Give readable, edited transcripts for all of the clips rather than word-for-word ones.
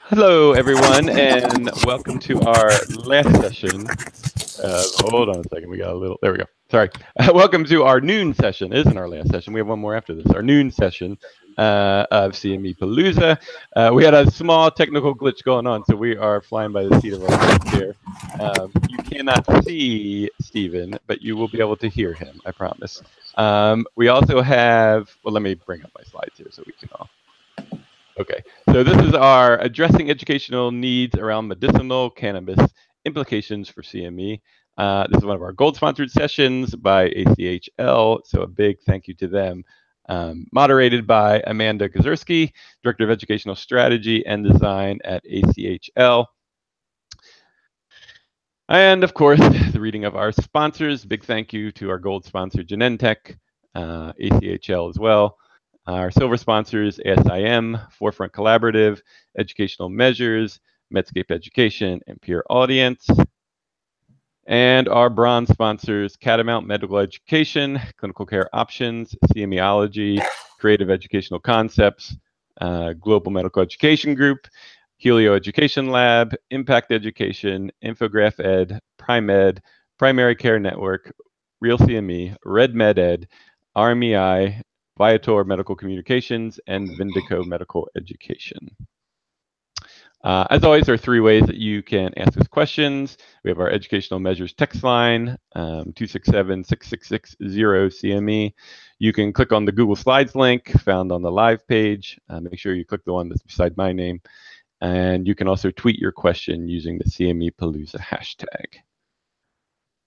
Hello, everyone, and welcome to our last session. Hold on a second. We got a little. There we go. Sorry. Welcome to our noon session. It isn't our last session. We have one more after this. Our noon session of CME Palooza. We had a small technical glitch going on, so we are flying by the seat of our pants here. You cannot see Stephen, but you will be able to hear him, I promise. We also have. Well, let me bring up my slides here so we can all. Okay, so this is our addressing educational needs around medicinal cannabis implications for CME. This is one of our gold sponsored sessions by ACHL, so a big thank you to them. Moderated by Amanda Kazurski, Director of Educational Strategy and Design at ACHL. And of course, the reading of our sponsors. Big thank you to our gold sponsor, Genentech, ACHL as well. Our silver sponsors, ASIM, Forefront Collaborative, Educational Measures, Medscape Education, and Peer Audience. And our bronze sponsors, Catamount Medical Education, Clinical Care Options, CMEology, Creative Educational Concepts, Global Medical Education Group, Helio Education Lab, Impact Education, Infograph Ed, PrimeEd, Primary Care Network, Real CME, Red Med Ed, RMEI, Viator Medical Communications, and Vindico Medical Education. As always, there are three ways that you can ask us questions. We have our Educational Measures text line, 267-6660-CME. You can click on the Google Slides link found on the live page. Make sure you click the one that's beside my name. And you can also tweet your question using the CME Palooza hashtag.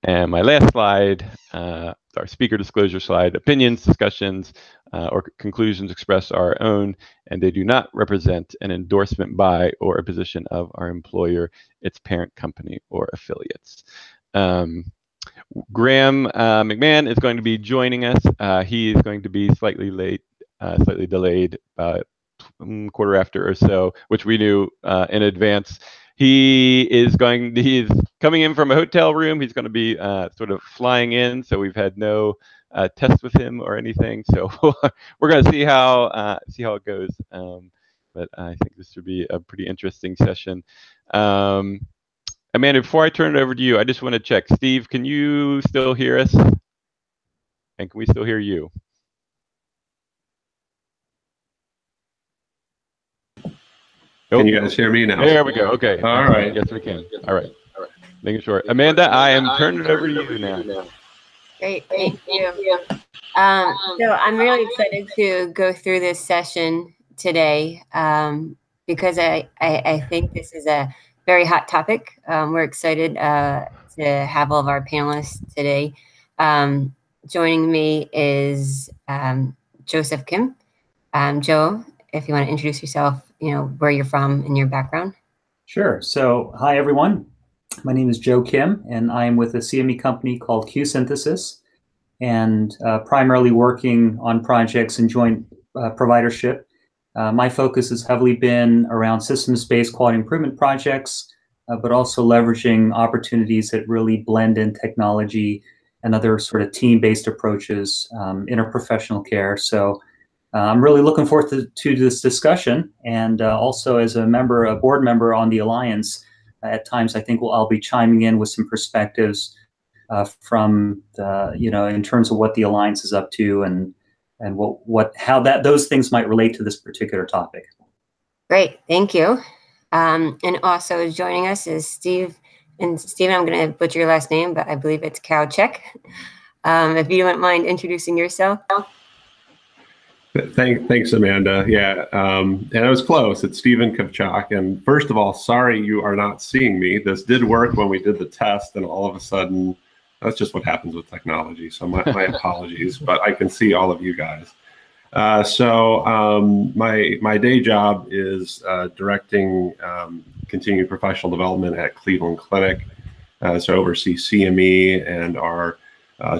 And my last slide, our speaker disclosure slide, opinions, discussions, or conclusions expressed are our own, and they do not represent an endorsement by or a position of our employer, its parent company, or affiliates. Graham McMahon is going to be joining us. He is going to be slightly late, slightly delayed, quarter after or so, which we knew in advance. He is coming in from a hotel room. He's going to be sort of flying in, so we've had no test with him or anything. So we're going to see how it goes. But I think this would be a pretty interesting session. Amanda, before I turn it over to you, I just want to check. Steve, can you still hear us? And can we still hear you? Can you guys hear me now? There we go. Okay. All right. Yes, we can. All right. Making sure. Amanda, I am turning it over to you now. Great. Thank you. So I'm really excited to go through this session today because I think this is a very hot topic. We're excited to have all of our panelists today. Joining me is Joseph Kim. Joe, if you want to introduce yourself, where you're from and your background. Sure. So, hi, everyone. My name is Joe Kim, and I am with a CME company called Q Synthesis, and primarily working on projects in joint providership. My focus has heavily been around systems-based quality improvement projects, but also leveraging opportunities that really blend in technology and other sort of team-based approaches, interprofessional care. So I'm really looking forward to this discussion, and also as a board member on the Alliance, at times I think I'll be chiming in with some perspectives from in terms of what the Alliance is up to and how those things might relate to this particular topic. Great, thank you. And also joining us is Steve. And Steve, I'm going to butcher your last name, but I believe it's Kowchek. If you don't mind introducing yourself. Thanks, Amanda. Yeah, and it was close. It's Stephen Kovchak. And first of all, sorry you are not seeing me. This did work when we did the test, and all of a sudden, that's just what happens with technology. So my apologies, but I can see all of you guys. So my day job is directing continued professional development at Cleveland Clinic. So I oversee CME and our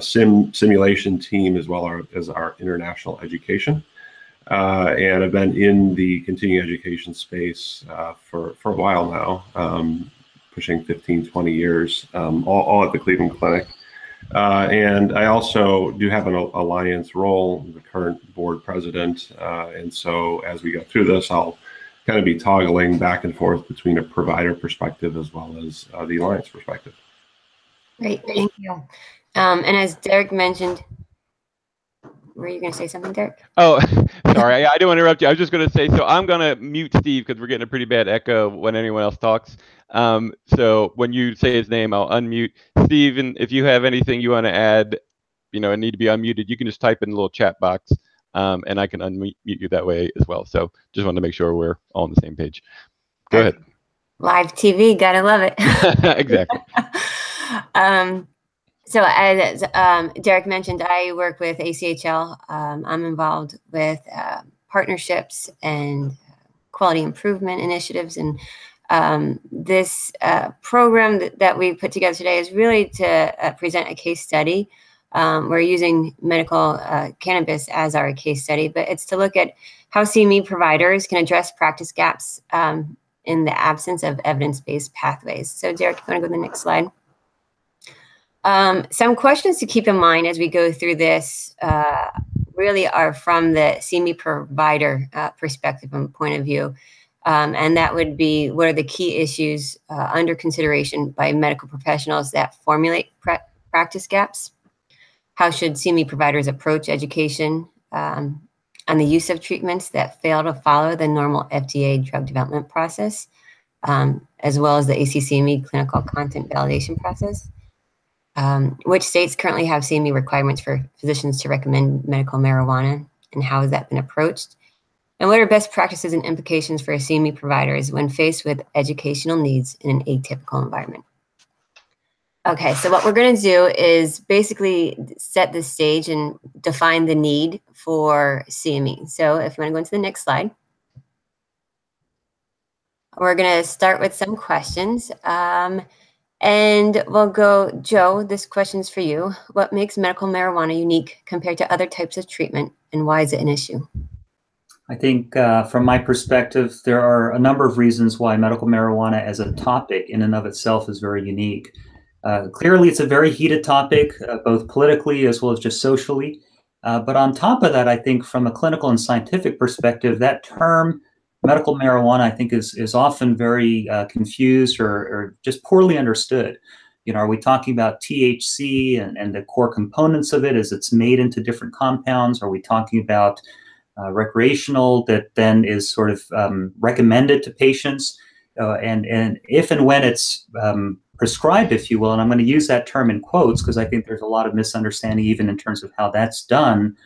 simulation team, as well as our international education. And I've been in the continuing education space for a while now, pushing 15, 20 years, all at the Cleveland Clinic. And I also do have an Alliance role, the current board president. And so as we go through this, I'll kind of be toggling back and forth between a provider perspective as well as the alliance perspective. Great, thank you. And as Derek mentioned, were you going to say something, Derek? Oh, sorry, I didn't want to interrupt you. I was just going to say, so I'm going to mute Steve because we're getting a pretty bad echo when anyone else talks. So when you say his name, I'll unmute. Steve, and if you have anything you want to add, and need to be unmuted, you can just type in the little chat box, and I can unmute you that way as well. So just wanted to make sure we're all on the same page. Go ahead. Live TV, gotta love it. Exactly. So as Derek mentioned, I work with ACHL. I'm involved with partnerships and quality improvement initiatives. And this program that we put together today is really to present a case study. We're using medical cannabis as our case study, but it's to look at how CME providers can address practice gaps in the absence of evidence-based pathways. So Derek, you want to go to the next slide? Some questions to keep in mind as we go through this really are from the CME provider perspective and point of view. And that would be, what are the key issues under consideration by medical professionals that formulate practice gaps? How should CME providers approach education on the use of treatments that fail to follow the normal FDA drug development process, as well as the ACCME clinical content validation process? Which states currently have CME requirements for physicians to recommend medical marijuana, and how has that been approached? And what are best practices and implications for CME providers when faced with educational needs in an atypical environment? Okay, so what we're going to do is basically set the stage and define the need for CME. So if you want to go into the next slide. We're going to start with some questions. And we'll go, Joe, this question's for you. What makes medical marijuana unique compared to other types of treatment, and why is it an issue? I think from my perspective, there are a number of reasons why medical marijuana as a topic in and of itself is very unique. Clearly, it's a very heated topic, both politically as well as just socially. But on top of that, I think from a clinical and scientific perspective, that term medical marijuana, I think, is often very confused or just poorly understood. Are we talking about THC and the core components of it as it's made into different compounds? Are we talking about recreational that then is sort of recommended to patients? And if and when it's prescribed, if you will, and I'm going to use that term in quotes because I think there's a lot of misunderstanding even in terms of how that's done.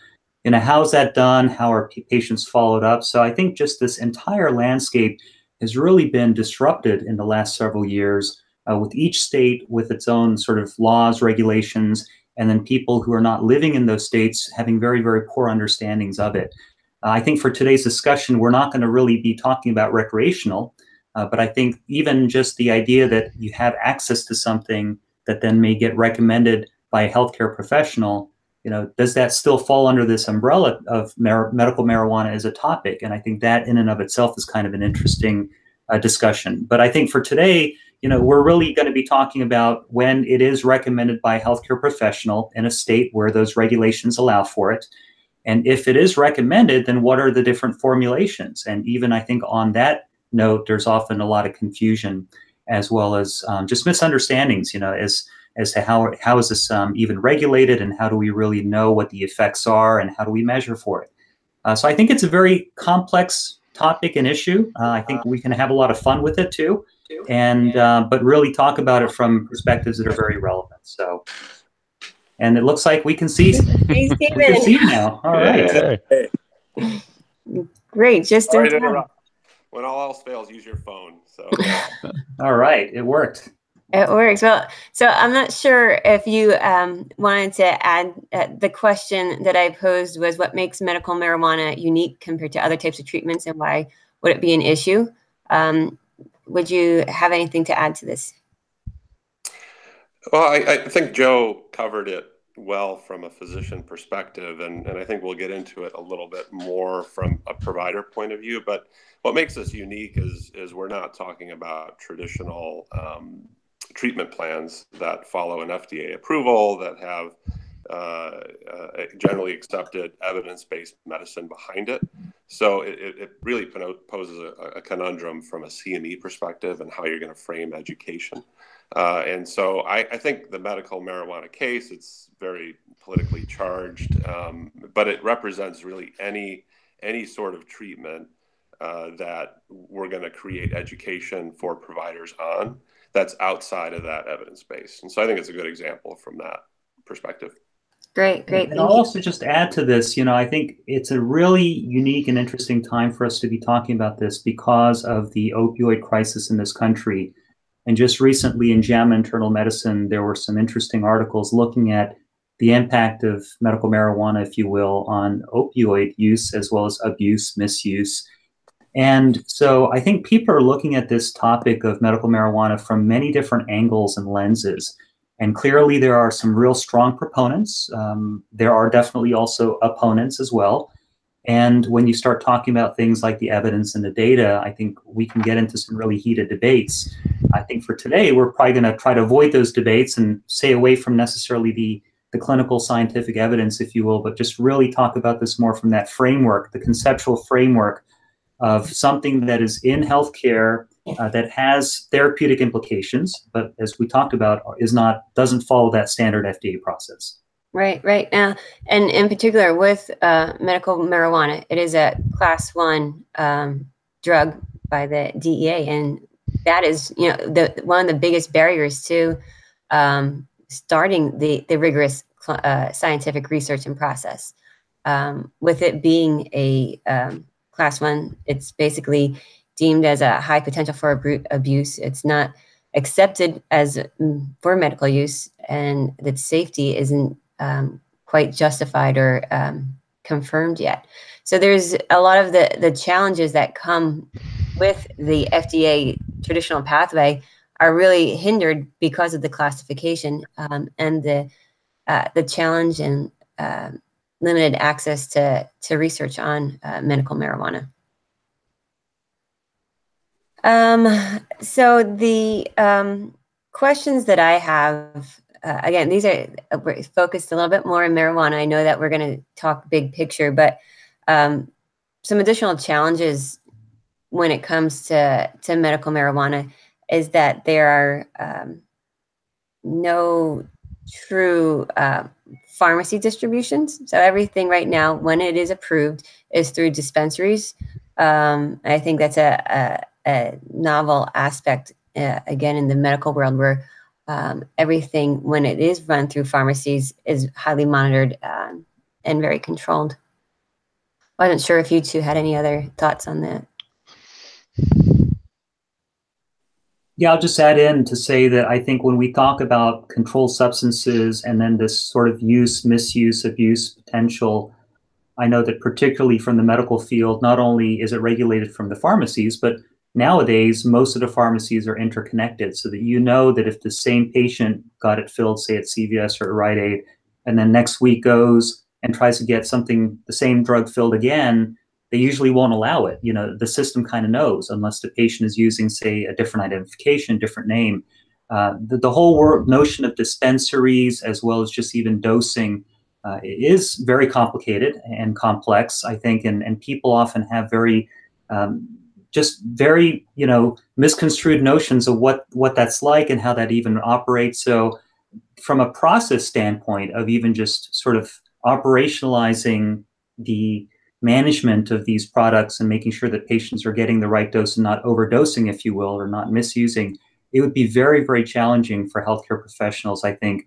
How is that done? How are patients followed up? So I think just this entire landscape has really been disrupted in the last several years with each state with its own sort of laws, regulations, and then people who are not living in those states having very, very poor understandings of it. I think for today's discussion, we're not going to really be talking about recreational, but I think even just the idea that you have access to something that then may get recommended by a healthcare professional, does that still fall under this umbrella of medical marijuana as a topic? And I think that in and of itself is kind of an interesting discussion. But I think for today, we're really going to be talking about when it is recommended by a healthcare professional in a state where those regulations allow for it. And if it is recommended, then what are the different formulations? And even I think on that note, there's often a lot of confusion as well as just misunderstandings, as to how is this even regulated, and how do we really know what the effects are, and how do we measure for it? So I think it's a very complex topic and issue. I think we can have a lot of fun with it too, and but really talk about it from perspectives that are very relevant. So, and it looks like we can see now. All right. Great. Just in time. When all else fails, use your phone. So. All right. It worked. It works. Well, so I'm not sure if you wanted to add, the question that I posed was what makes medical marijuana unique compared to other types of treatments, and why would it be an issue? Would you have anything to add to this? Well, I think Joe covered it well from a physician perspective, and I think we'll get into it a little bit more from a provider point of view. But what makes us unique is we're not talking about traditional treatment plans that follow an FDA approval, that have generally accepted evidence-based medicine behind it. So it really poses a conundrum from a CME perspective and how you're going to frame education. And so I think the medical marijuana case, it's very politically charged, but it represents really any sort of treatment that we're going to create education for providers on that's outside of that evidence base. And so I think it's a good example from that perspective. Great. And I'll also just add to this, I think it's a really unique and interesting time for us to be talking about this because of the opioid crisis in this country. And just recently in JAMA Internal Medicine, there were some interesting articles looking at the impact of medical marijuana, if you will, on opioid use as well as abuse, misuse. And so I think people are looking at this topic of medical marijuana from many different angles and lenses. And clearly there are some real strong proponents. There are definitely also opponents as well. And when you start talking about things like the evidence and the data, I think we can get into some really heated debates. I think for today, we're probably going to try to avoid those debates and stay away from necessarily the clinical scientific evidence, if you will, but just really talk about this more from that framework, the conceptual framework of something that is in healthcare that has therapeutic implications, but as we talked about, doesn't follow that standard FDA process. Right. And in particular with medical marijuana, it is a class 1 drug by the DEA, and that is, one of the biggest barriers to starting the rigorous scientific research and process. With it being a class 1, it's basically deemed as a high potential for abuse. It's not accepted as for medical use, and that safety isn't quite justified or confirmed yet. So there's a lot of the challenges that come with the FDA traditional pathway are really hindered because of the classification and the challenge and limited access to research on medical marijuana. So the questions that I have, again, these are focused a little bit more on marijuana. I know that we're going to talk big picture, but some additional challenges when it comes to medical marijuana is that there are no true pharmacy distributions. So everything right now, when it is approved, is through dispensaries. I think that's a novel aspect, again, in the medical world, where everything, when it is run through pharmacies, is highly monitored and very controlled. I wasn't sure if you two had any other thoughts on that. Yeah, I'll just add in to say that I think when we talk about controlled substances and then this sort of use, misuse, abuse potential, I know that particularly from the medical field, not only is it regulated from the pharmacies, but nowadays most of the pharmacies are interconnected, so that that if the same patient got it filled, say at CVS or at Rite Aid, and then next week goes and tries to get the same drug filled again, they usually won't allow it. The system kind of knows, unless the patient is using, say, a different identification, different name. The whole notion of dispensaries, as well as just even dosing, is very complicated and complex, I think, and people often have very misconstrued notions of what that's like and how that even operates. So from a process standpoint of even just sort of operationalizing the management of these products and making sure that patients are getting the right dose and not overdosing, if you will, or not misusing, it would be very, very challenging for healthcare professionals, I think,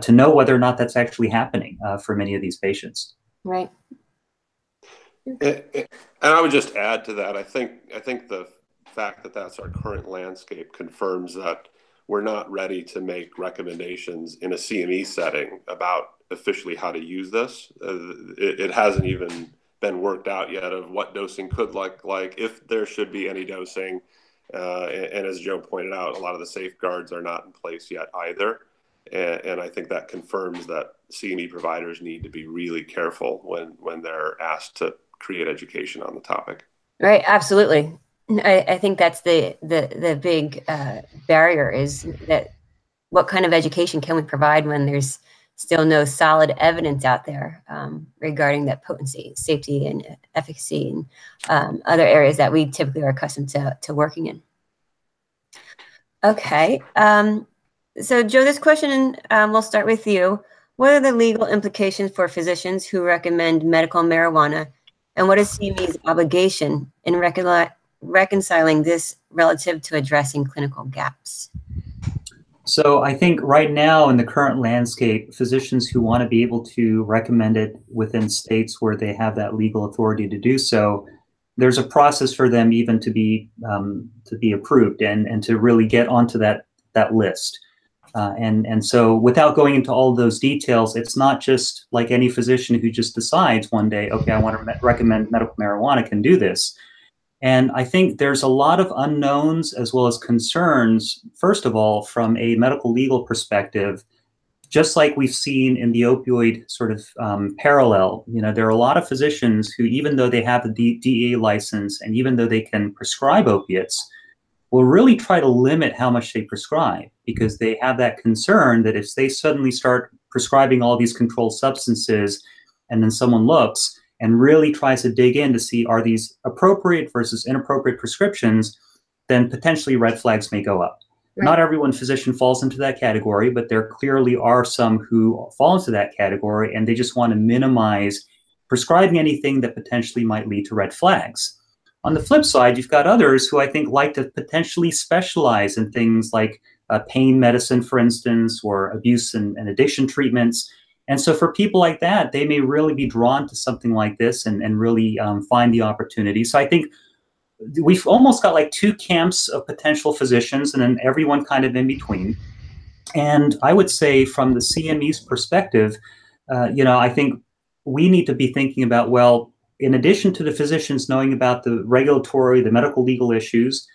to know whether or not that's actually happening for many of these patients. Right. And I would just add to that, I think the fact that that's our current landscape confirms that we're not ready to make recommendations in a CME setting about officially how to use this. It hasn't even been worked out yet of what dosing could look like, if there should be any dosing. And as Joe pointed out, a lot of the safeguards are not in place yet either. And I think that confirms that CME providers need to be really careful when they're asked to create education on the topic. Right, absolutely. I think that's the big barrier, is that what kind of education can we provide when there's still no solid evidence out there regarding that potency, safety, and efficacy, and other areas that we typically are accustomed to working in. Okay, so Joe, this question, we'll start with you. What are the legal implications for physicians who recommend medical marijuana, and what is CME's obligation in reconciling this relative to addressing clinical gaps? So I think right now in the current landscape, physicians who want to be able to recommend it within states where they have that legal authority to do so, there's a process for them even to be approved and to really get onto that list. And so without going into all of those details, it's not just like any physician who just decides one day, okay, I want to recommend medical marijuana can do this. And I think there's a lot of unknowns as well as concerns, first of all, from a medical legal perspective, just like we've seen in the opioid sort of parallel. You know, there are a lot of physicians who, even though they have the DEA license and even though they can prescribe opiates, will really try to limit how much they prescribe because they have that concern that if they suddenly start prescribing all these controlled substances and then someone looks and really tries to dig in to see are these appropriate versus inappropriate prescriptions, then potentially red flags may go up. Right. Not every physician falls into that category, but there clearly are some who fall into that category and they just want to minimize prescribing anything that potentially might lead to red flags. On the flip side, you've got others who I think like to potentially specialize in things like pain medicine, for instance, or abuse and addiction treatments. And so for people like that, they may really be drawn to something like this and really find the opportunity. So I think we've almost got like two camps of potential physicians and then everyone kind of in between. And I would say from the CME's perspective, I think we need to be thinking about, well, in addition to the physicians knowing about the regulatory, the medical legal issues,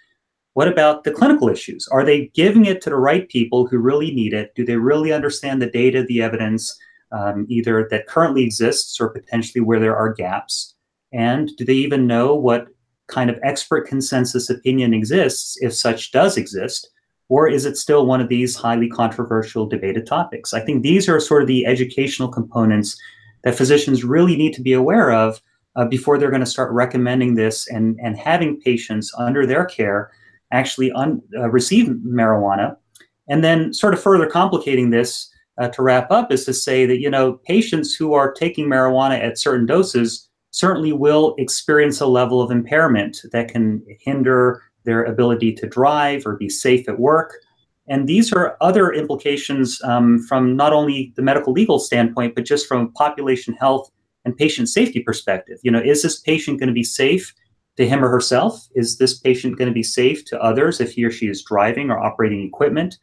what about the clinical issues? Are they giving it to the right people who really need it? Do they really understand the data, the evidence, either that currently exists or potentially where there are gaps? And do they even know what kind of expert consensus opinion exists, if such does exist? Or is it still one of these highly controversial debated topics? I think these are sort of the educational components that physicians really need to be aware of before they're going to start recommending this and having patients under their care actually receive marijuana. And then sort of further complicating this to wrap up is to say that, patients who are taking marijuana at certain doses certainly will experience a level of impairment that can hinder their ability to drive or be safe at work. And these are other implications from not only the medical legal standpoint, but just from a population health and patient safety perspective. Is this patient going to be safe to him or herself? Is this patient going to be safe to others if he or she is driving or operating equipment?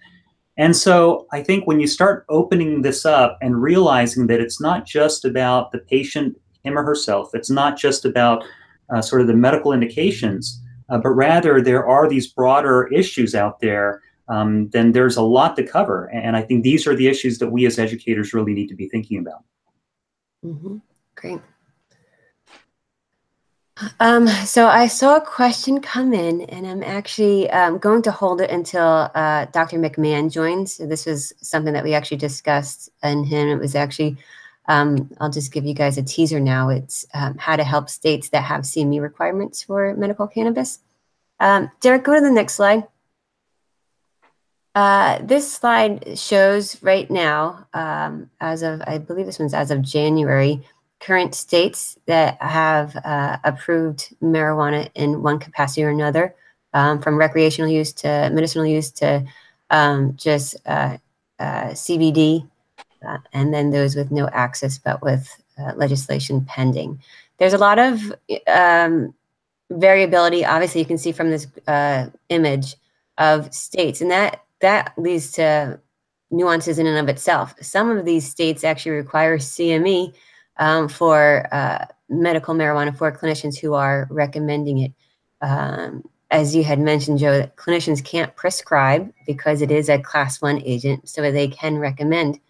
And so I think when you start opening this up and realizing that it's not just about the patient, him or herself, it's not just about sort of the medical indications, but rather there are these broader issues out there, then there's a lot to cover. And I think these are the issues that we as educators really need to be thinking about. Mm-hmm. Great. So I saw a question come in, and I'm actually going to hold it until Dr. McMahon joins. So this was something that we actually discussed, and it was actually, I'll just give you guys a teaser now. It's how to help states that have CME requirements for medical cannabis. Derek, go to the next slide. This slide shows right now, as of, I believe this one's as of January, current states that have approved marijuana in one capacity or another, from recreational use to medicinal use to just CBD, and then those with no access but with legislation pending. There's a lot of variability, obviously you can see from this image of states, and that leads to nuances in and of itself. Some of these states actually require CME for medical marijuana for clinicians who are recommending it. As you had mentioned, Joe, that clinicians can't prescribe because it is a class 1 agent, so they can recommend.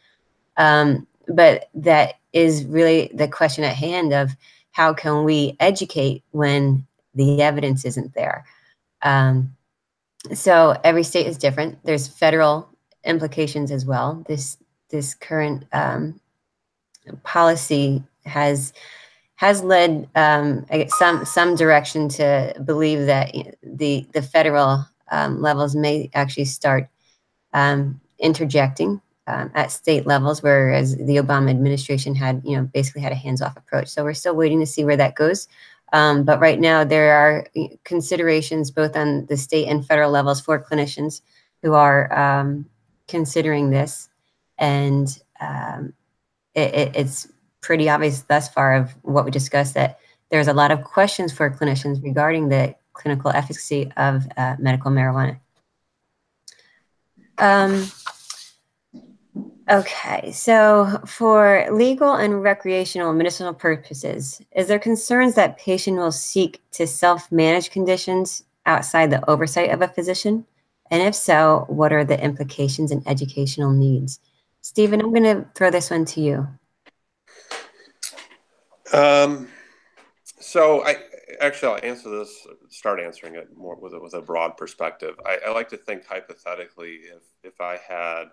But that is really the question at hand of how can we educate when the evidence isn't there? So every state is different. There's federal implications as well. this current policy has led some direction to believe that the federal levels may actually start interjecting at state levels, whereas the Obama administration had, basically had a hands-off approach. So we're still waiting to see where that goes. But right now there are considerations both on the state and federal levels for clinicians who are considering this, and it's pretty obvious thus far of what we discussed that there's a lot of questions for clinicians regarding the clinical efficacy of medical marijuana. Okay, so for legal and recreational medicinal purposes, is there concerns that patient will seek to self-manage conditions outside the oversight of a physician? And if so, what are the implications and educational needs? Stephen, I'm going to throw this one to you. So I'll answer this, start answering it more with a broad perspective. I like to think hypothetically, if I had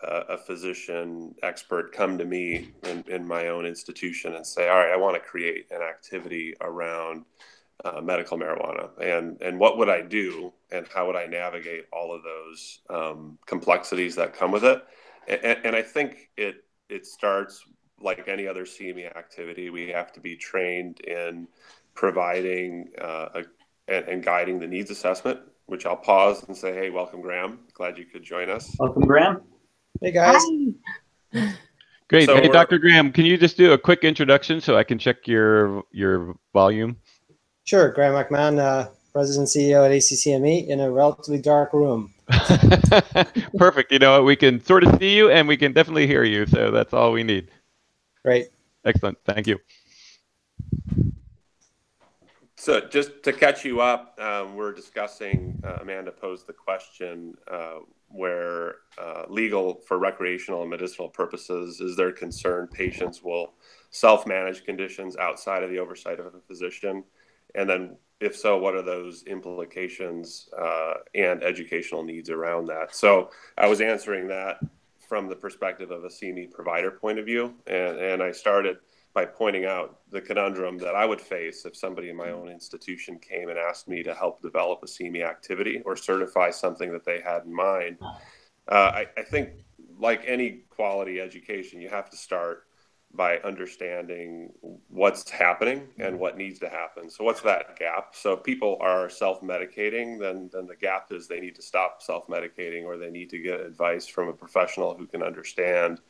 a physician expert come to me in my own institution and say, all right, I want to create an activity around medical marijuana, and what would I do, and how would I navigate all of those complexities that come with it? And I think it starts like any other CME activity. We have to be trained in providing and guiding the needs assessment, which I'll pause and say, hey, welcome, Graham. Glad you could join us. Welcome, Graham. Hey, guys. Hi. Great. So Hey, Dr. Graham, can you just do a quick introduction so I can check your volume? Sure. Graham McMahon, President and CEO at ACCME, in a relatively dark room. Perfect. You know what? We can sort of see you and we can definitely hear you. So that's all we need. Great. Excellent. Thank you. So just to catch you up, we're discussing, Amanda posed the question where legal for recreational and medicinal purposes, is there concern patients will self-manage conditions outside of the oversight of a physician? And then if so, what are those implications and educational needs around that? So I was answering that from the perspective of a CME provider point of view. And I started by pointing out the conundrum that I would face if somebody in my own institution came and asked me to help develop a CME activity or certify something that they had in mind. I think, like any quality education, you have to start by understanding what's happening and what needs to happen. So what's that gap? So if people are self-medicating, then the gap is they need to stop self-medicating, or they need to get advice from a professional who can understand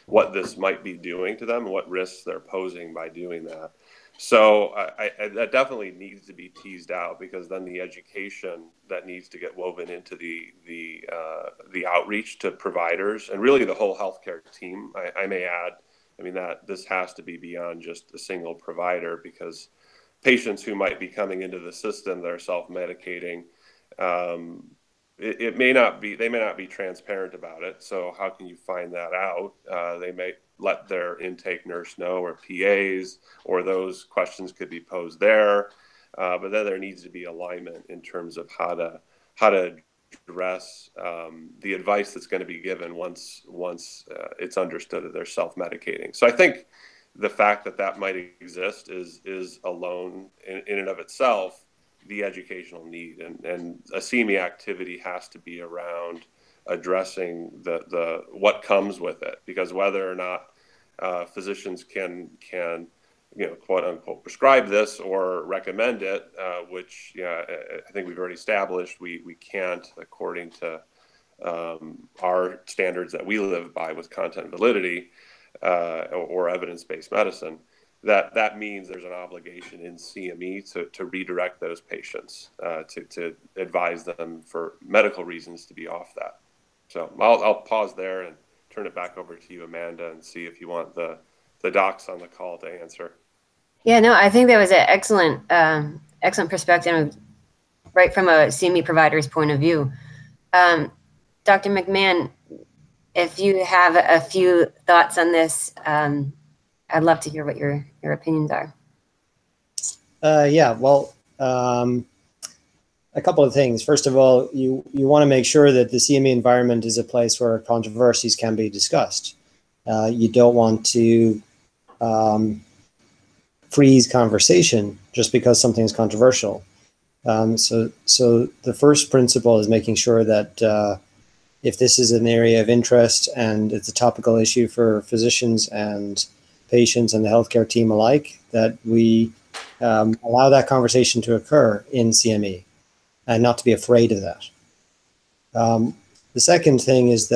what this might be doing to them and what risks they're posing by doing that. So that definitely needs to be teased out, because then the education that needs to get woven into the outreach to providers and really the whole healthcare team. I may add, that this has to be beyond just a single provider, because patients who might be coming into the system that are self-medicating, they may not be transparent about it. So how can you find that out? They may let their intake nurse know, or PAs, or those questions could be posed there. But then there needs to be alignment in terms of how to address the advice that's going to be given once it's understood that they're self-medicating. So I think the fact that might exist is alone in and of itself the educational need, and a CME activity has to be around addressing the what comes with it, because whether or not physicians can quote unquote prescribe this or recommend it, which I think we've already established we can't, according to our standards that we live by with content validity or evidence-based medicine. That means there's an obligation in CME to redirect those patients, to advise them for medical reasons to be off that. So I'll pause there and turn it back over to you, Amanda, and see if you want the docs on the call to answer. Yeah, no, I think that was an excellent perspective, right from a CME provider's point of view. Dr. McMahon, if you have a few thoughts on this, I'd love to hear what your opinions are. Yeah, well, a couple of things. First of all, you want to make sure that the CME environment is a place where controversies can be discussed. You don't want to freeze conversation just because something is controversial. So the first principle is making sure that if this is an area of interest and it's a topical issue for physicians and patients and the healthcare team alike, that we allow that conversation to occur in CME and not to be afraid of that. The second thing is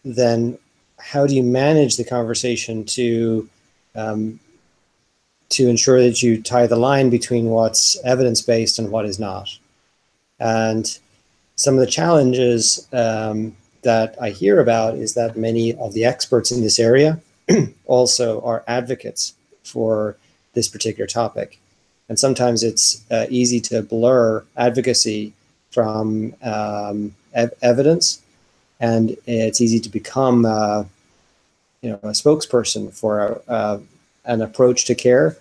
then how do you manage the conversation to ensure that you tie the line between what's evidence-based and what is not. And some of the challenges that I hear about is that many of the experts in this area also are advocates for this particular topic. And sometimes it's easy to blur advocacy from evidence, and it's easy to become a spokesperson for an approach to care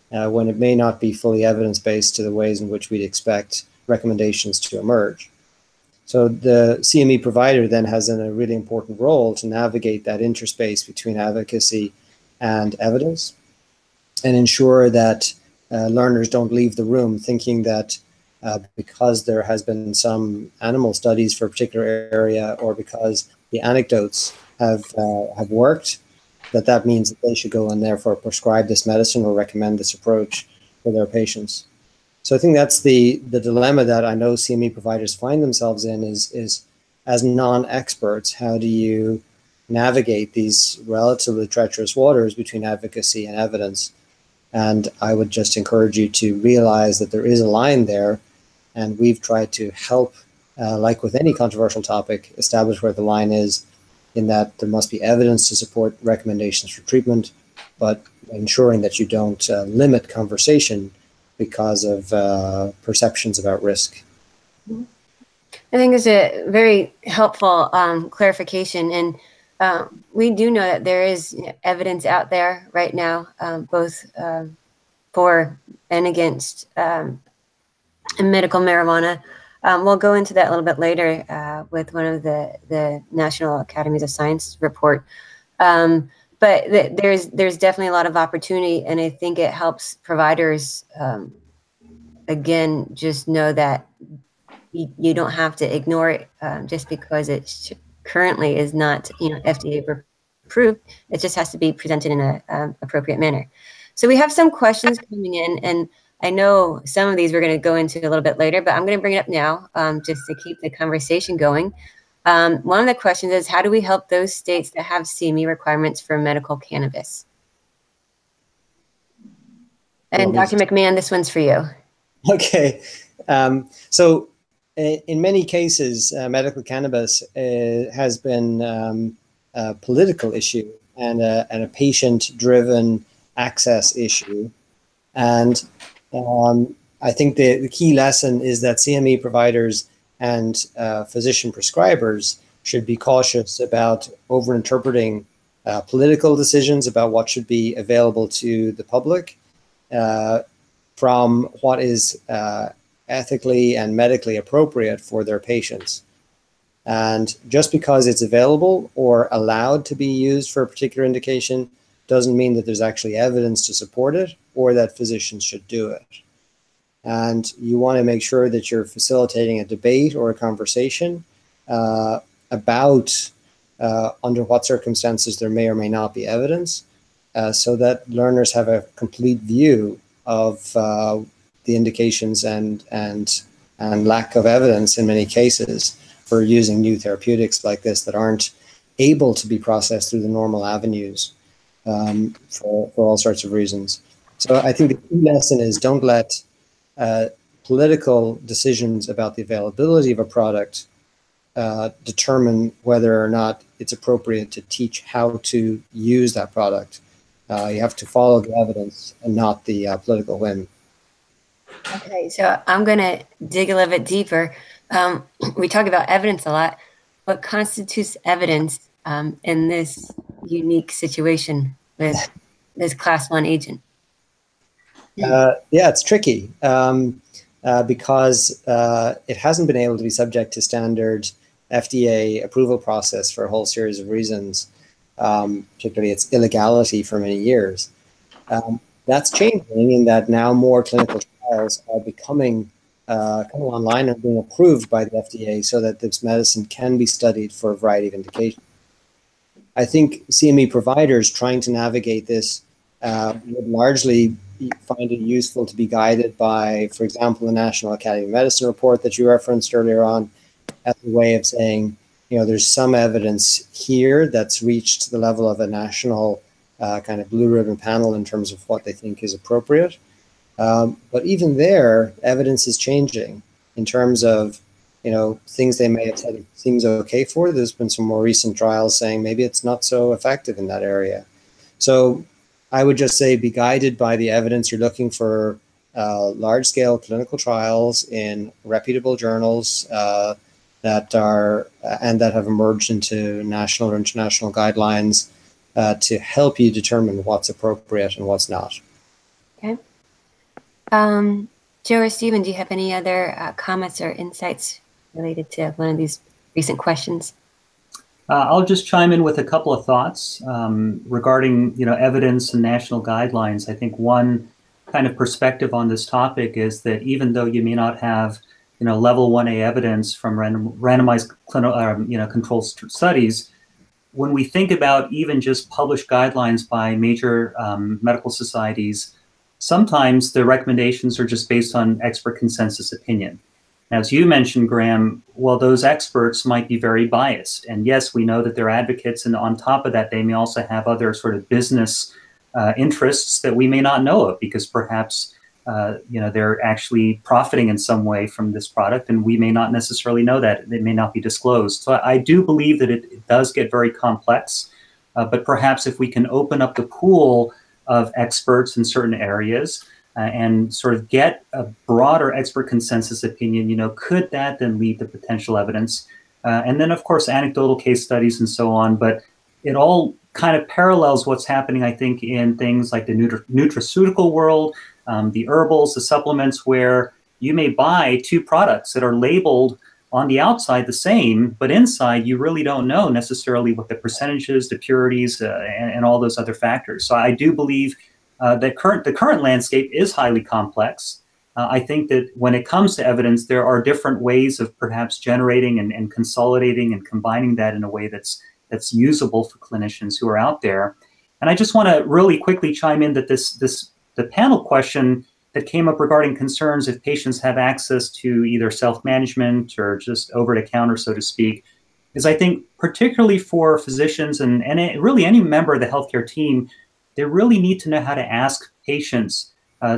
when it may not be fully evidence-based to the ways in which we'd expect recommendations to emerge. So the CME provider then has a really important role to navigate that interspace between advocacy and evidence and ensure that learners don't leave the room thinking that because there has been some animal studies for a particular area or because the anecdotes have worked, that means that they should go and therefore prescribe this medicine or recommend this approach for their patients. So I think that's the dilemma that I know CME providers find themselves in is as non-experts, how do you navigate these relatively treacherous waters between advocacy and evidence? And I would just encourage you to realize that there is a line there, and we've tried to help, like with any controversial topic, establish where the line is, in that there must be evidence to support recommendations for treatment, but ensuring that you don't limit conversation because of perceptions about risk. I think it's a very helpful clarification. And we do know that there is evidence out there right now, both for and against medical marijuana. We'll go into that a little bit later with one of the National Academies of Science report. But there's definitely a lot of opportunity, and I think it helps providers, again, just know that you don't have to ignore it just because it currently is not FDA approved. It just has to be presented in an appropriate manner. So we have some questions coming in, and I know some of these we're going to go into a little bit later, but I'm going to bring it up now just to keep the conversation going. One of the questions is, how do we help those states that have CME requirements for medical cannabis? And Dr. McMahon, this one's for you. Okay. So in many cases, medical cannabis has been a political issue and a patient-driven access issue. And I think the key lesson is that CME providers and physician prescribers should be cautious about over-interpreting political decisions about what should be available to the public from what is ethically and medically appropriate for their patients. And just because it's available or allowed to be used for a particular indication doesn't mean that there's actually evidence to support it or that physicians should do it. And you want to make sure that you're facilitating a debate or a conversation about under what circumstances there may or may not be evidence, so that learners have a complete view of the indications and lack of evidence in many cases for using new therapeutics like this that aren't able to be processed through the normal avenues for all sorts of reasons. So I think the key lesson is don't let political decisions about the availability of a product determine whether or not it's appropriate to teach how to use that product. You have to follow the evidence and not the political whim. Okay, so I'm going to dig a little bit deeper. We talk about evidence a lot. What constitutes evidence in this unique situation with this class 1 agent? Yeah, it's tricky. because it hasn't been able to be subject to standard FDA approval process for a whole series of reasons, particularly its illegality for many years. That's changing in that now more clinical trials are coming online and being approved by the FDA so that this medicine can be studied for a variety of indications. I think CME providers trying to navigate this would largely find it useful to be guided by, for example, the National Academy of Medicine report that you referenced earlier on, as a way of saying, there's some evidence here that's reached the level of a national kind of blue ribbon panel in terms of what they think is appropriate. But even there, evidence is changing in terms of, things they may have said it seems okay for. There's been some more recent trials saying maybe it's not so effective in that area. So I would just say be guided by the evidence. You're looking for large-scale clinical trials in reputable journals that are and that have emerged into national or international guidelines to help you determine what's appropriate and what's not. Okay. Joe or Stephen, do you have any other comments or insights related to one of these recent questions? I'll just chime in with a couple of thoughts regarding, evidence and national guidelines. I think one kind of perspective on this topic is that even though you may not have, level 1A evidence from randomized clinical, controlled studies, when we think about even just published guidelines by major medical societies, sometimes the recommendations are just based on expert consensus opinion. Now, as you mentioned, Graham, well, those experts might be very biased. And yes, we know that they're advocates. And on top of that, they may also have other sort of business interests that we may not know of because perhaps, they're actually profiting in some way from this product. And we may not necessarily know that. It may not be disclosed. So I do believe that it does get very complex. But perhaps if we can open up the pool of experts in certain areas, and sort of get a broader expert consensus opinion, could that then lead to potential evidence? And then, of course, anecdotal case studies and so on. But it all kind of parallels what's happening, I think, in things like the nutraceutical world, the herbals, the supplements, where you may buy two products that are labeled on the outside the same, but inside you really don't know necessarily what the percentages, the purities, and all those other factors. So I do believe the current landscape is highly complex. I think that when it comes to evidence, there are different ways of perhaps generating and consolidating and combining that in a way that's usable for clinicians who are out there. And I just want to really quickly chime in that the panel question that came up regarding concerns if patients have access to either self-management or just over-the-counter, so to speak, is I think particularly for physicians and really any member of the healthcare team, they really need to know how to ask patients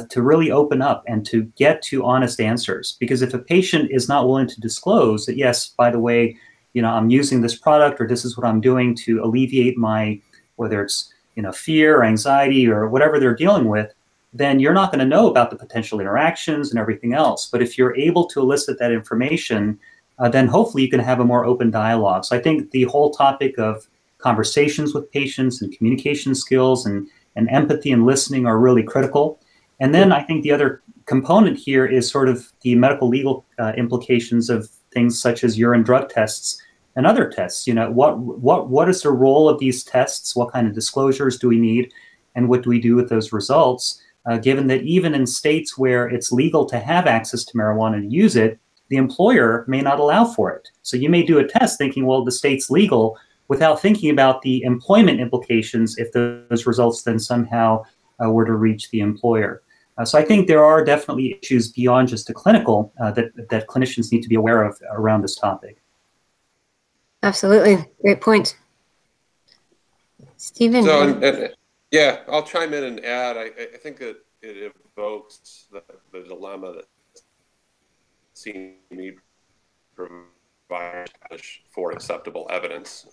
to really open up and to get to honest answers. Because if a patient is not willing to disclose that, yes, by the way, I'm using this product or this is what I'm doing to alleviate my, whether it's, fear or anxiety or whatever they're dealing with, then you're not going to know about the potential interactions and everything else. But if you're able to elicit that information, then hopefully you can have a more open dialogue. So I think the whole topic of conversations with patients and communication skills and empathy and listening are really critical. And then I think the other component here is sort of the medical legal implications of things such as urine drug tests and other tests. What is the role of these tests? What kind of disclosures do we need? And what do we do with those results? Given that even in states where it's legal to have access to marijuana and use it, the employer may not allow for it. So you may do a test thinking, well, the state's legal, without thinking about the employment implications if those results then somehow were to reach the employer. So I think there are definitely issues beyond just the clinical that clinicians need to be aware of around this topic. Absolutely. Great point. Stephen? So, yeah, I'll chime in and add, I think that it evokes the dilemma that CME provides for acceptable evidence.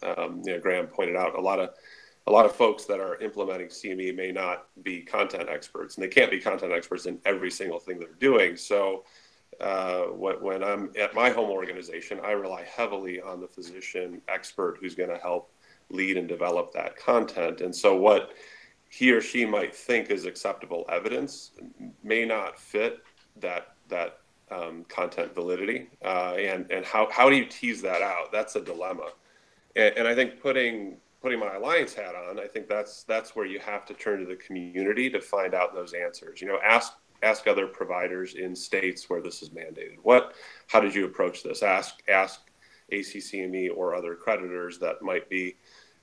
Graham pointed out a lot of folks that are implementing CME may not be content experts, and they can't be content experts in every single thing they're doing. So when I'm at my home organization, I rely heavily on the physician expert who's going to help lead and develop that content. And so what he or she might think is acceptable evidence may not fit that content validity, and how do you tease that out? That's a dilemma, and I think putting my alliance hat on, I think that's where you have to turn to the community to find out those answers. You know, ask other providers in states where this is mandated. How did you approach this? Ask ACCME or other creditors that might be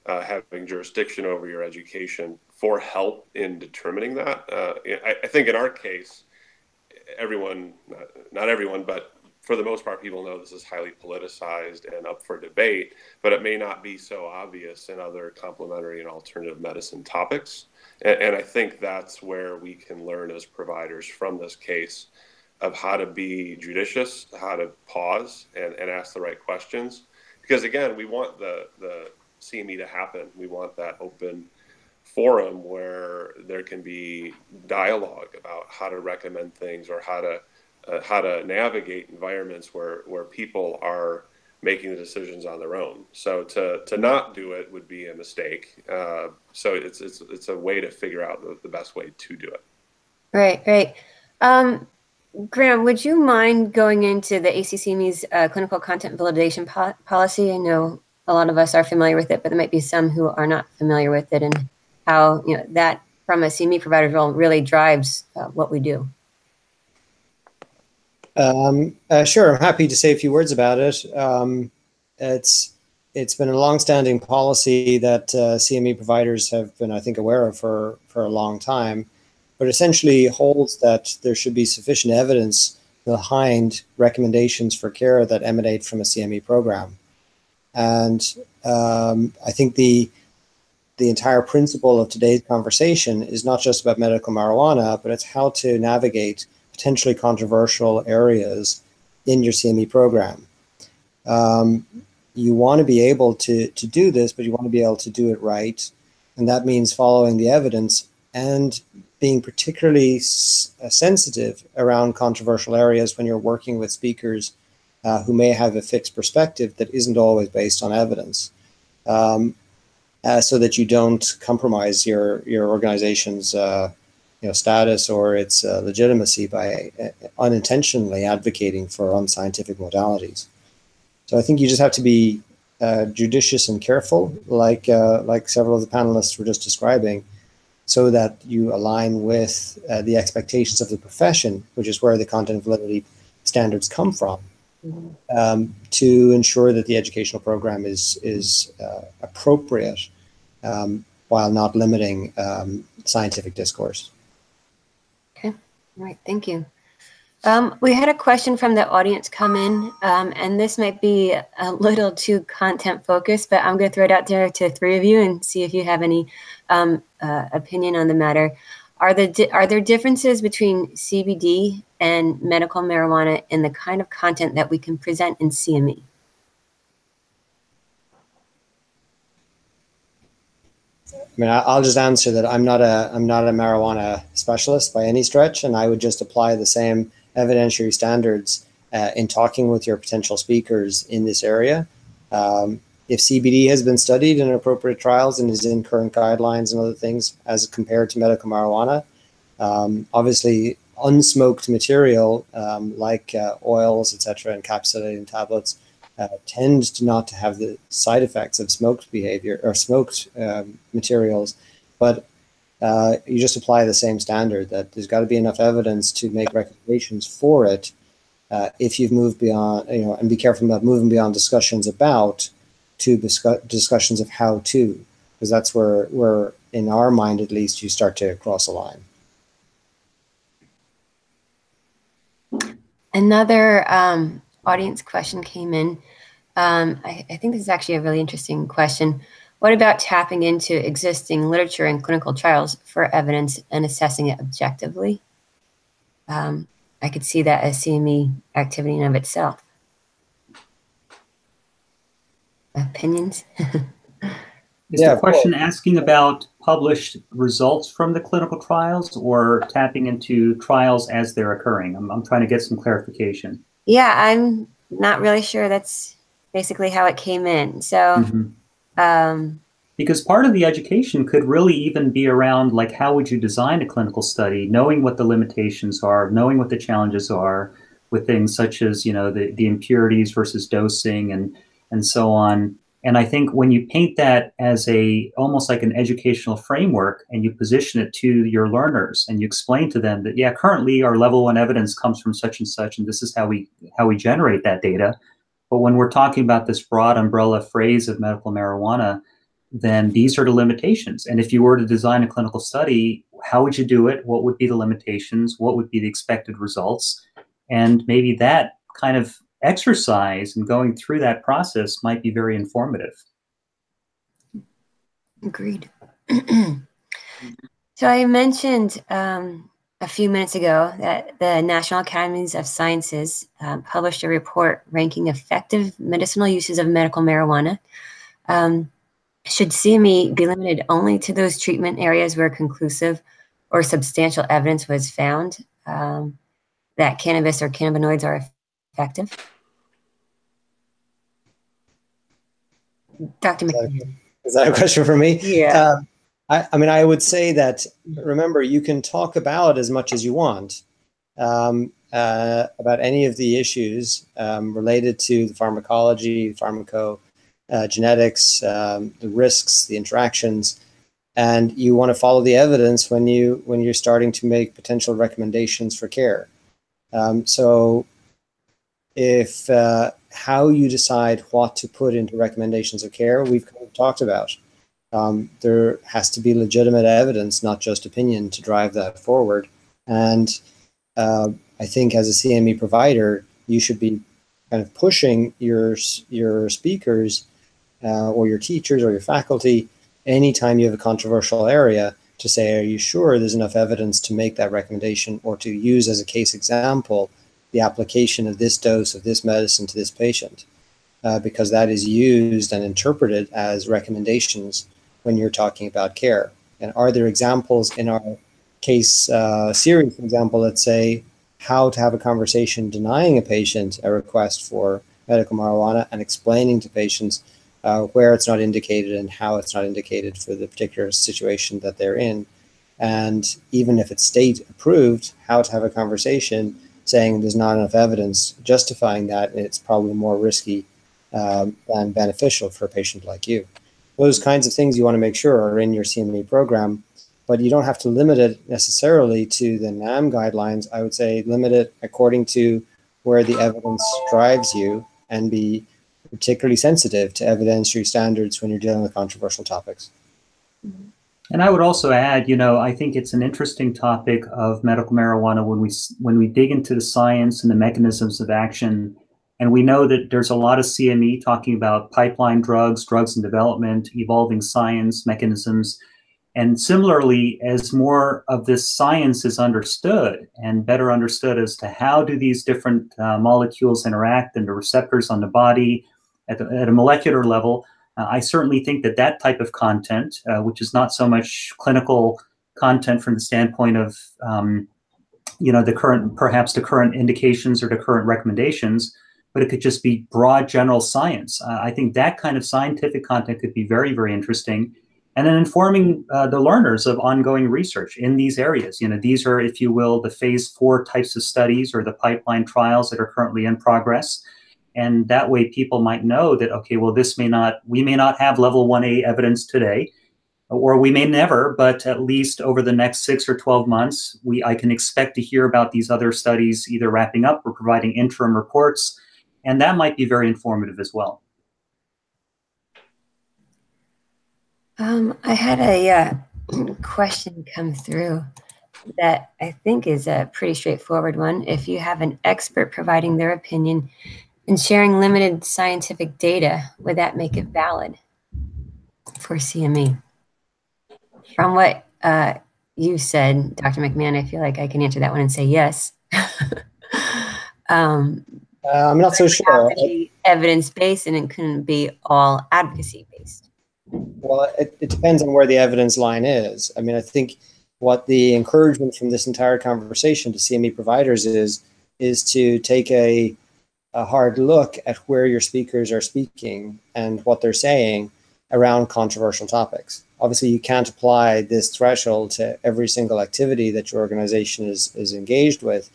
having jurisdiction over your education for help in determining that. I think in our case, everyone, not everyone, but for the most part, people know this is highly politicized and up for debate, but it may not be so obvious in other complementary and alternative medicine topics. And I think that's where we can learn as providers from this case of how to be judicious, how to pause and ask the right questions. Because again, we want the CME to happen. We want that open forum where there can be dialogue about how to recommend things or how to navigate environments where people are making the decisions on their own. So to not do it would be a mistake. So it's a way to figure out the best way to do it. Right. Graham, would you mind going into the ACCME's clinical content validation policy? I know a lot of us are familiar with it, but there might be some who are not familiar with it, and how that from a CME provider's role really drives what we do. Sure, I'm happy to say a few words about it. It's been a long-standing policy that CME providers have been, I think, aware of for a long time, but essentially holds that there should be sufficient evidence behind recommendations for care that emanate from a CME program. And I think the entire principle of today's conversation is not just about medical marijuana, but it's how to navigate potentially controversial areas in your CME program. You want to be able to do this, but you want to be able to do it right. And that means following the evidence and being particularly sensitive around controversial areas when you're working with speakers who may have a fixed perspective that isn't always based on evidence, so that you don't compromise your organization's status or its legitimacy by unintentionally advocating for unscientific modalities. So I think you just have to be judicious and careful, like several of the panelists were just describing, so that you align with the expectations of the profession, which is where the content validity standards come from, to ensure that the educational program is appropriate while not limiting scientific discourse. Okay, all right, thank you. We had a question from the audience come in, and this might be a little too content focused, but I'm going to throw it out there to three of you and see if you have any opinion on the matter. Are there differences between CBD and medical marijuana in the kind of content that we can present in CME? I mean, I'll just answer that I'm not a marijuana specialist by any stretch, and I would just apply the same evidentiary standards in talking with your potential speakers in this area. If CBD has been studied in appropriate trials and is in current guidelines and other things as compared to medical marijuana, obviously unsmoked material like oils, etc., encapsulating tablets tend to not to have the side effects of smoked behavior or smoked materials, but you just apply the same standard that there's got to be enough evidence to make recommendations for it. If you've moved beyond, and be careful about moving beyond discussions about to discussions of how to, because that's where, in our mind at least, you start to cross a line. Another audience question came in. I think this is actually a really interesting question. What about tapping into existing literature and clinical trials for evidence and assessing it objectively? I could see that as CME activity in of itself. Opinions? Is the question asking about published results from the clinical trials or tapping into trials as they're occurring? I'm trying to get some clarification. Yeah, I'm not really sure. That's basically how it came in. So, because part of the education could really even be around, like, how would you design a clinical study, knowing what the limitations are, knowing what the challenges are, with things such as, you know, the impurities versus dosing and so on. And I think when you paint that as almost like an educational framework, and you position it to your learners and you explain to them that, yeah, currently our level 1 evidence comes from such and such, and this is how we generate that data. But when we're talking about this broad umbrella phrase of medical marijuana, then these are the limitations. And if you were to design a clinical study, how would you do it? What would be the limitations? What would be the expected results? And maybe that kind of exercise and going through that process might be very informative. Agreed. So I mentioned a few minutes ago that the National Academies of Sciences published a report ranking effective medicinal uses of medical marijuana. Should CME be limited only to those treatment areas where conclusive or substantial evidence was found that cannabis or cannabinoids are effective? Dr. McMahon. Is that a question for me? Yeah. I mean, I would say that, remember, you can talk about as much as you want about any of the issues related to the pharmacology, pharmacogenetics, the risks, the interactions, and you want to follow the evidence when you're starting to make potential recommendations for care. So if how you decide what to put into recommendations of care, we've kind of talked about. There has to be legitimate evidence, not just opinion, to drive that forward. And I think as a CME provider, you should be kind of pushing your speakers or your teachers or your faculty anytime you have a controversial area to say, are you sure there's enough evidence to make that recommendation, or to use as a case example the application of this dose of this medicine to this patient, because that is used and interpreted as recommendations when you're talking about care. And are there examples in our case series, for example, that say how to have a conversation denying a patient a request for medical marijuana and explaining to patients where it's not indicated and how it's not indicated for the particular situation that they're in. And even if it's state approved, how to have a conversation saying there's not enough evidence justifying that, and it's probably more risky than beneficial for a patient like you. Those kinds of things you want to make sure are in your CME program, but you don't have to limit it necessarily to the NAM guidelines. I would say limit it according to where the evidence drives you, and be particularly sensitive to evidentiary standards when you're dealing with controversial topics. And I would also add, you know, I think it's an interesting topic of medical marijuana when we dig into the science and the mechanisms of action. And we know that there's a lot of CME talking about pipeline drugs, drugs in development, evolving science mechanisms. And similarly, as more of this science is understood and better understood as to how do these different molecules interact and the receptors on the body at a molecular level, I certainly think that type of content, which is not so much clinical content from the standpoint of, you know, perhaps the current indications or the current recommendations, but it could just be broad general science. I think that kind of scientific content could be very, very interesting. And then informing the learners of ongoing research in these areas. You know, these are, if you will, the phase 4 types of studies or the pipeline trials that are currently in progress. And that way people might know that, okay, well, we may not have level 1A evidence today, or we may never, but at least over the next 6 or 12 months, I can expect to hear about these other studies either wrapping up or providing interim reports. And that might be very informative as well. I had a question come through that I think is a pretty straightforward one. If you have an expert providing their opinion and sharing limited scientific data, would that make it valid for CME? From what you said, Dr. McMahon, I feel like I can answer that one and say yes. I'm not so sure. Evidence-based, and it couldn't be all advocacy-based. Well, it depends on where the evidence line is. I mean, I think what the encouragement from this entire conversation to CME providers is to take a hard look at where your speakers are speaking and what they're saying around controversial topics. Obviously, you can't apply this threshold to every single activity that your organization is engaged with.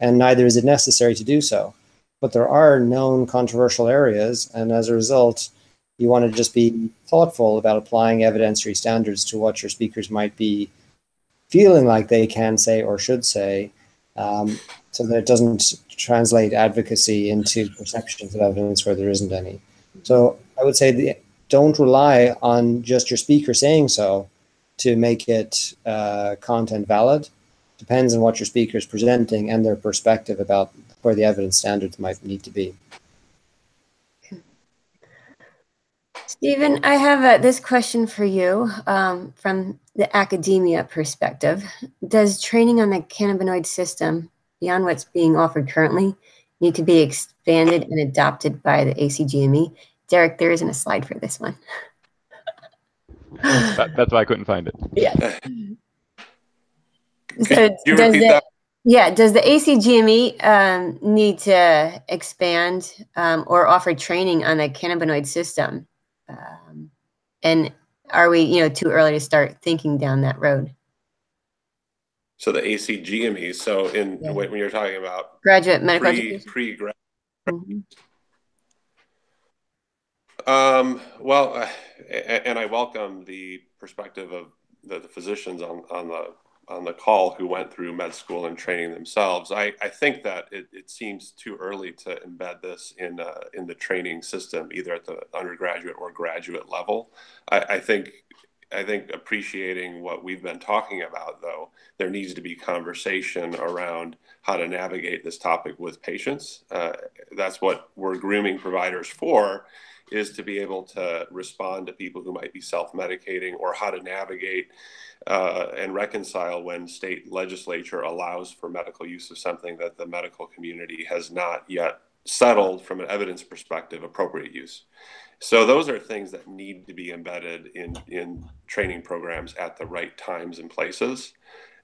and neither is it necessary to do so. But there are known controversial areas, and as a result, you want to just be thoughtful about applying evidentiary standards to what your speakers might be feeling like they can say or should say, so that it doesn't translate advocacy into perceptions of evidence where there isn't any. So I would say don't rely on just your speaker saying so to make it content valid. Depends on what your speaker is presenting and their perspective about where the evidence standards might need to be. Stephen, I have this question for you from the academia perspective. Does training on the cannabinoid system, beyond what's being offered currently, need to be expanded and adopted by the ACGME? Derek, there isn't a slide for this one. That's why I couldn't find it. Yeah. Could you repeat that? Yeah, does the ACGME need to expand or offer training on the cannabinoid system? And are we, too early to start thinking down that road? So the ACGME, so when you're talking about graduate medical education? Pre-grad. Mm-hmm. Well, and I welcome the perspective of the physicians on the call who went through med school and training themselves. I think that it seems too early to embed this in the training system, either at the undergraduate or graduate level. I think appreciating what we've been talking about, though, there needs to be conversation around how to navigate this topic with patients. That's what we're grooming providers for, is to be able to respond to people who might be self-medicating, or how to navigate and reconcile when state legislature allows for medical use of something that the medical community has not yet settled from an evidence perspective appropriate use. So those are things that need to be embedded in training programs at the right times and places.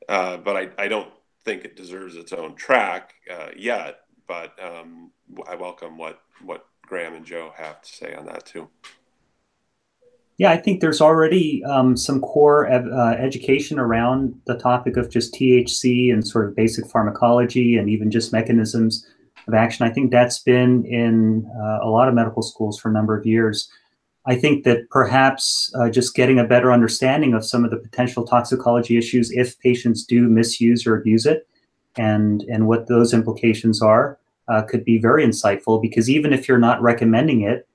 But I don't think it deserves its own track yet, but I welcome what Graham and Joe have to say on that too. Yeah, I think there's already some core education around the topic of just THC and sort of basic pharmacology and even just mechanisms of action. I think that's been in a lot of medical schools for a number of years. I think that perhaps just getting a better understanding of some of the potential toxicology issues if patients do misuse or abuse it, and what those implications are, could be very insightful, because even if you're not recommending it,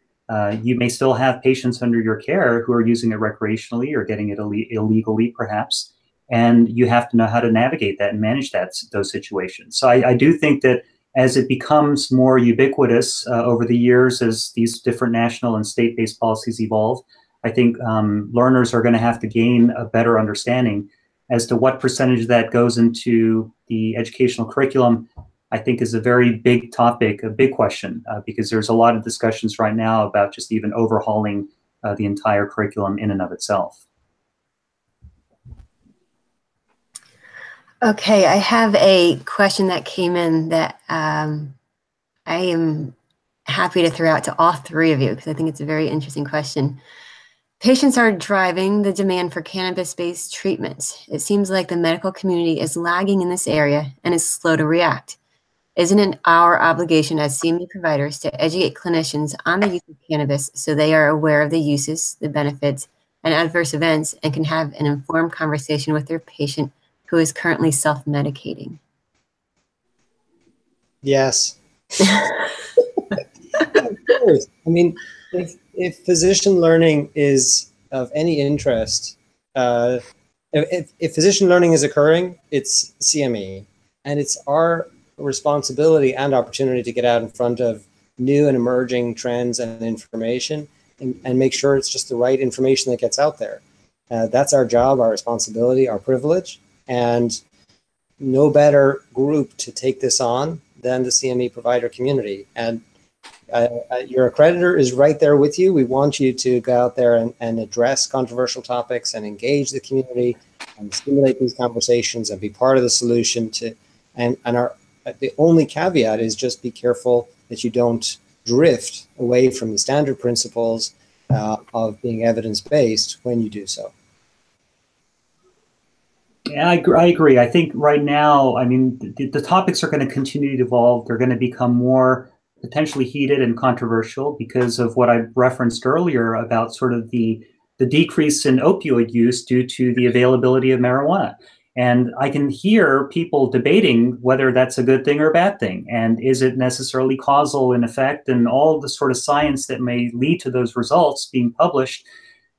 you may still have patients under your care who are using it recreationally or getting it illegally, perhaps, and you have to know how to navigate that and manage those situations. So I do think that as it becomes more ubiquitous over the years, as these different national and state-based policies evolve, I think learners are going to have to gain a better understanding as to what percentage of that goes into the educational curriculum. I think is a very big topic, a big question, because there's a lot of discussions right now about just even overhauling the entire curriculum in and of itself. Okay, I have a question that came in that I am happy to throw out to all three of you, because I think it's a very interesting question. Patients are driving the demand for cannabis-based treatments. It seems like the medical community is lagging in this area and is slow to react. Isn't it our obligation as CME providers to educate clinicians on the use of cannabis so they are aware of the uses, the benefits, and adverse events, and can have an informed conversation with their patient who is currently self-medicating? Yes. Of course. I mean, if physician learning is of any interest, if physician learning is occurring, it's CME, and it's our responsibility and opportunity to get out in front of new and emerging trends and information, and make sure it's just the right information that gets out there. That's our job, our responsibility, our privilege, and no better group to take this on than the CME provider community. And your accreditor is right there with you. We want you to go out there and address controversial topics and engage the community and stimulate these conversations and be part of the solution to, and the only caveat is just be careful that you don't drift away from the standard principles of being evidence-based when you do so. Yeah, I agree. I think right now, I mean, the topics are going to continue to evolve. They're going to become more potentially heated and controversial because of what I referenced earlier about sort of the decrease in opioid use due to the availability of marijuana. And I can hear people debating whether that's a good thing or a bad thing. And is it necessarily causal in effect, and all the sort of science that may lead to those results being published.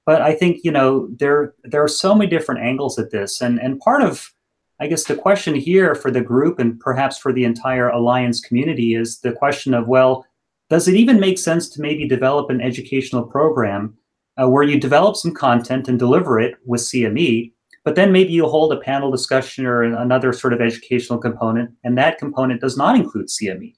But I think, you know, there are so many different angles at this. And part of, I guess, the question here for the group and perhaps for the entire Alliance community is the question of, well, does it even make sense to maybe develop an educational program where you develop some content and deliver it with CME, but then maybe you hold a panel discussion or another sort of educational component, and that component does not include CME?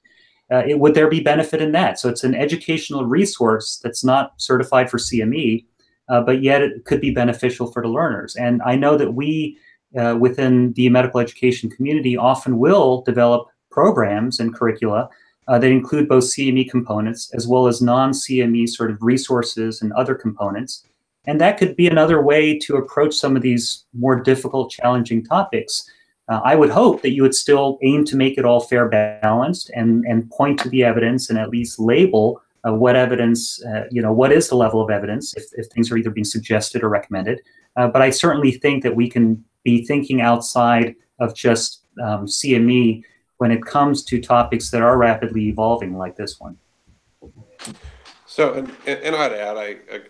Would there be benefit in that? So it's an educational resource that's not certified for CME, but yet it could be beneficial for the learners. And I know that we, within the medical education community, often will develop programs and curricula that include both CME components as well as non-CME sort of resources and other components. And that could be another way to approach some of these more difficult, challenging topics. I would hope that you would still aim to make it all fair, balanced, and point to the evidence and at least label what evidence, you know, what is the level of evidence if things are either being suggested or recommended. But I certainly think that we can be thinking outside of just CME when it comes to topics that are rapidly evolving like this one. So, and I'd add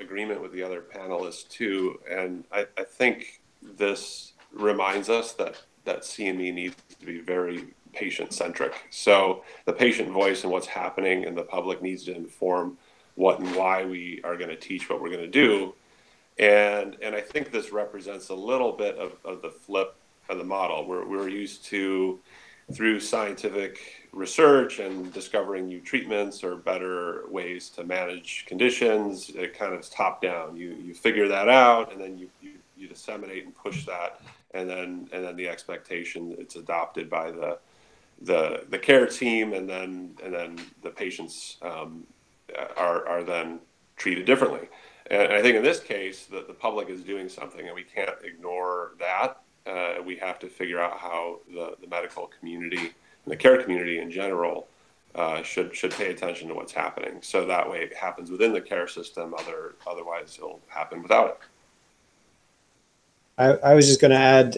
agreement with the other panelists too. And I think this reminds us that CME needs to be very patient-centric. So the patient voice and what's happening in the public needs to inform what and why we are going to teach what we're going to do. And I think this represents a little bit of the flip of the model. We're used to, through scientific research and discovering new treatments or better ways to manage conditions, it kind of is top down. You figure that out, and then you disseminate and push that, and then the expectation it's adopted by the care team, and then the patients are then treated differently. And I think in this case that the public is doing something, and we can't ignore that. We have to figure out how the medical community and the care community in general should pay attention to what's happening, so that way it happens within the care system. Otherwise, it'll happen without it. I was just going to add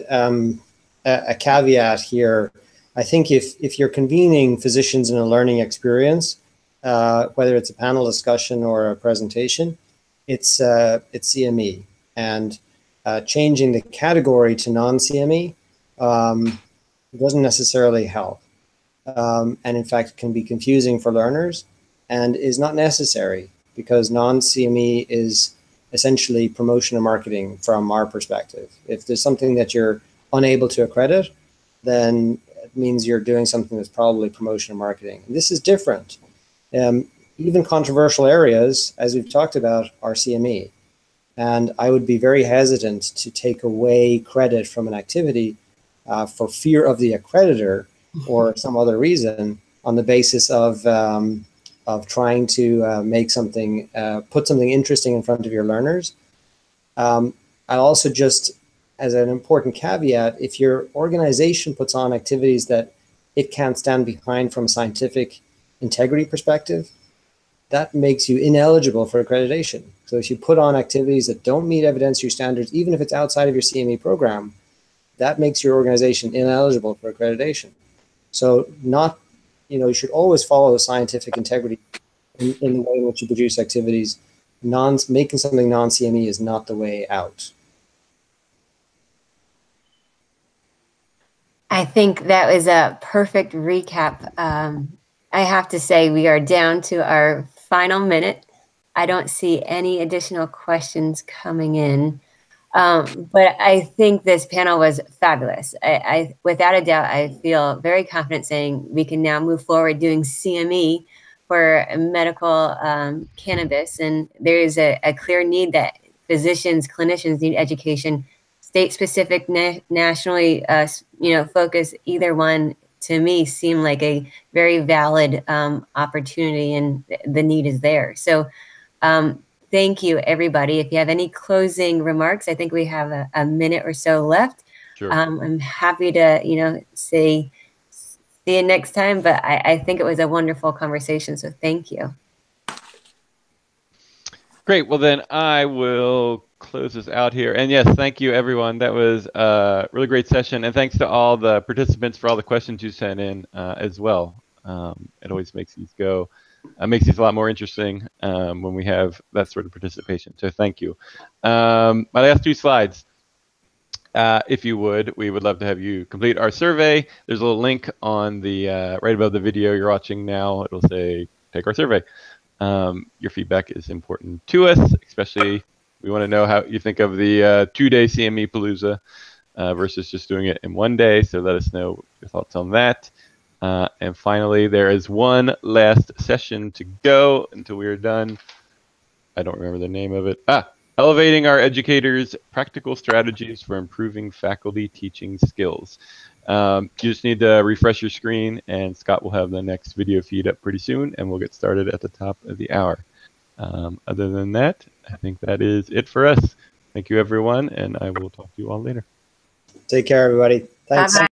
a caveat here. I think if you're convening physicians in a learning experience, whether it's a panel discussion or a presentation, it's CME, and changing the category to non-CME doesn't necessarily help. And in fact, can be confusing for learners and is not necessary, because non-CME is essentially promotion and marketing from our perspective. If there's something that you're unable to accredit, then it means you're doing something that's probably promotion and marketing. And this is different. Even controversial areas, as we've talked about, are CME. And I would be very hesitant to take away credit from an activity for fear of the accreditor or some other reason on the basis of trying to make something, put something interesting in front of your learners. I also just, as an important caveat, if your organization puts on activities that it can't stand behind from a scientific integrity perspective, that makes you ineligible for accreditation. So if you put on activities that don't meet evidentiary standards, even if it's outside of your CME program, that makes your organization ineligible for accreditation. So you should always follow scientific integrity in the way in which you produce activities. Making something non-CME is not the way out. I think that was a perfect recap. I have to say we are down to our final minute. I don't see any additional questions coming in, but I think this panel was fabulous. I without a doubt, I feel very confident saying we can now move forward doing CME for medical cannabis, and there is a clear need that physicians, clinicians need education, state-specific, nationally, focus. Either one, to me, seem like a very valid opportunity, and the need is there. So thank you, everybody. If you have any closing remarks, I think we have a minute or so left. Sure. I'm happy to, see you next time, but I think it was a wonderful conversation, so thank you. Great. Well, then I will close this out here. And yes, thank you, everyone. That was a really great session. And thanks to all the participants for all the questions you sent in as well. It always makes these makes these a lot more interesting when we have that sort of participation. So thank you. My last 2 slides. If you would, we would love to have you complete our survey. There's a little link on the right above the video you're watching now. It'll say, take our survey. Your feedback is important to us, especially we want to know how you think of the 2-day CME Palooza versus just doing it in 1 day. So let us know your thoughts on that. And finally, there is one last session to go until we are done. I don't remember the name of it. Elevating our educators' practical strategies for improving faculty teaching skills. You just need to refresh your screen, and Scott will have the next video feed up pretty soon, and we'll get started at the top of the hour. Other than that, I think that is it for us. Thank you, everyone, and I will talk to you all later. Take care, everybody. Thanks. Bye-bye.